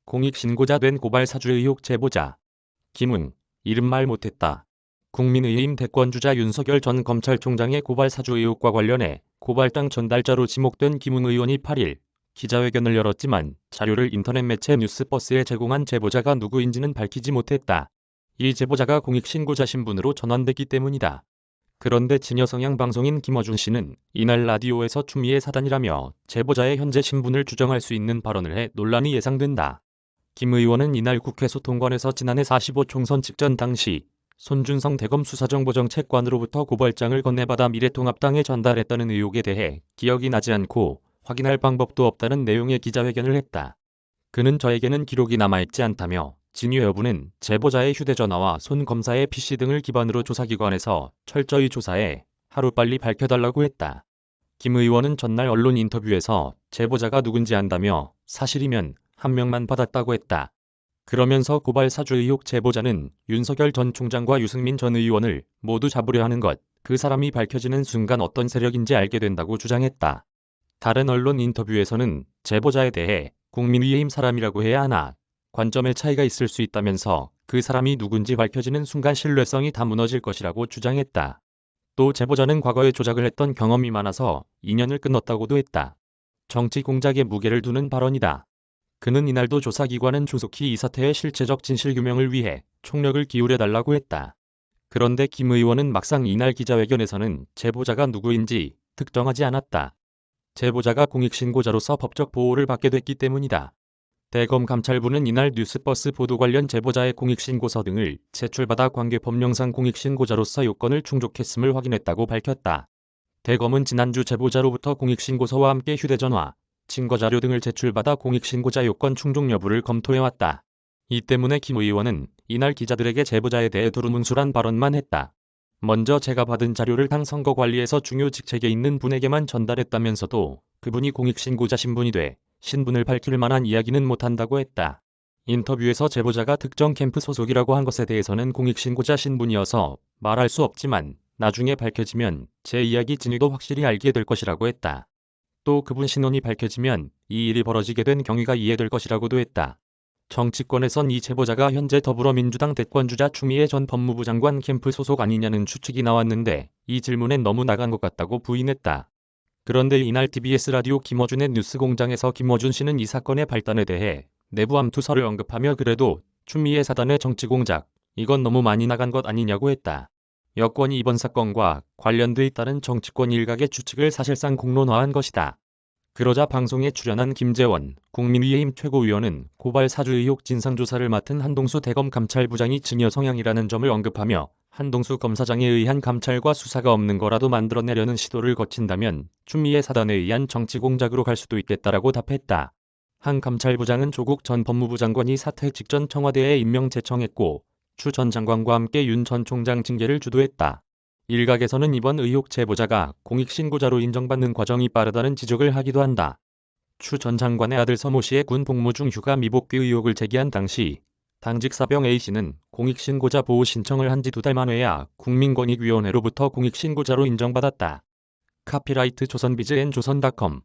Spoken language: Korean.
공익신고자 된 고발 사주 의혹 제보자 김은 이름 말 못했다. 국민의힘 대권주자 윤석열 전 검찰총장의 고발 사주 의혹과 관련해 고발장 전달자로 지목된 김은 의원이 8일 기자회견을 열었지만 자료를 인터넷 매체 뉴스버스에 제공한 제보자가 누구인지는 밝히지 못했다. 이 제보자가 공익신고자 신분으로 전환됐기 때문이다. 그런데 진여 성향 방송인 김어준 씨는 이날 라디오에서 추미애 사단이라며 제보자의 현재 신분을 주장할 수 있는 발언을 해 논란이 예상된다. 김 의원은 이날 국회 소통관에서 지난해 45 총선 직전 당시 손준성 대검 수사정보정책관으로부터 고발장을 건네받아 미래통합당에 전달했다는 의혹에 대해 기억이 나지 않고 확인할 방법도 없다는 내용의 기자회견을 했다. 그는 저에게는 기록이 남아있지 않다며 진위 여부는 제보자의 휴대전화와 손 검사의 PC 등을 기반으로 조사기관에서 철저히 조사해 하루빨리 밝혀달라고 했다. 김 의원은 전날 언론 인터뷰에서 제보자가 누군지 안다며 사실이면 한 명만 받았다고 했다. 그러면서 고발 사주 의혹 제보자는 윤석열 전 총장과 유승민 전 의원을 모두 잡으려 하는 것, 그 사람이 밝혀지는 순간 어떤 세력인지 알게 된다고 주장했다. 다른 언론 인터뷰에서는 제보자에 대해 국민의힘 사람이라고 해야 하나 관점의 차이가 있을 수 있다면서 그 사람이 누군지 밝혀지는 순간 신뢰성이 다 무너질 것이라고 주장했다. 또 제보자는 과거에 조작을 했던 경험이 많아서 인연을 끊었다고도 했다. 정치 공작에 무게를 두는 발언이다. 그는 이날도 조사기관은 조속히 이 사태의 실체적 진실규명을 위해 총력을 기울여달라고 했다. 그런데 김 의원은 막상 이날 기자회견에서는 제보자가 누구인지 특정하지 않았다. 제보자가 공익신고자로서 법적 보호를 받게 됐기 때문이다. 대검 감찰부는 이날 뉴스버스 보도 관련 제보자의 공익신고서 등을 제출받아 관계법령상 공익신고자로서 요건을 충족했음을 확인했다고 밝혔다. 대검은 지난주 제보자로부터 공익신고서와 함께 휴대전화, 증거자료 등을 제출받아 공익신고자 요건 충족 여부를 검토해왔다. 이 때문에 김 의원은 이날 기자들에게 제보자에 대해 두루뭉술한 발언만 했다. 먼저 제가 받은 자료를 당 선거관리에서 중요 직책에 있는 분에게만 전달했다면서도 그분이 공익신고자 신분이 돼 신분을 밝힐 만한 이야기는 못한다고 했다. 인터뷰에서 제보자가 특정 캠프 소속이라고 한 것에 대해서는 공익신고자 신분이어서 말할 수 없지만 나중에 밝혀지면 제 이야기 진위도 확실히 알게 될 것이라고 했다. 또 그분 신원이 밝혀지면 이 일이 벌어지게 된 경위가 이해될 것이라고도 했다. 정치권에선 이 제보자가 현재 더불어민주당 대권주자 추미애 전 법무부 장관 캠프 소속 아니냐는 추측이 나왔는데 이 질문엔 너무 나간 것 같다고 부인했다. 그런데 이날 TBS 라디오 김어준의 뉴스공장에서 김어준 씨는 이 사건의 발단에 대해 내부 암투서를 언급하며 그래도 추미애 사단의 정치공작, 이건 너무 많이 나간 것 아니냐고 했다. 여권이 이번 사건과 관련돼 있다는 정치권 일각의 추측을 사실상 공론화한 것이다. 그러자 방송에 출연한 김재원 국민의힘 최고위원은 고발 사주 의혹 진상조사를 맡은 한동수 대검 감찰부장이 증여 성향이라는 점을 언급하며 한동수 검사장에 의한 감찰과 수사가 없는 거라도 만들어내려는 시도를 거친다면 추미애 사단에 의한 정치 공작으로 갈 수도 있겠다라고 답했다. 한 감찰부장은 조국 전 법무부 장관이 사퇴 직전 청와대에 임명 제청했고 추 전 장관과 함께 윤 전 총장 징계를 주도했다. 일각에서는 이번 의혹 제보자가 공익신고자로 인정받는 과정이 빠르다는 지적을 하기도 한다. 추 전 장관의 아들 서모 씨의 군 복무 중 휴가 미복귀 의혹을 제기한 당시 당직 사병 A씨는 공익신고자 보호 신청을 한 지 2달 만에야 국민권익위원회로부터 공익신고자로 인정받았다. 카피라이트 조선비즈 앤 조선닷컴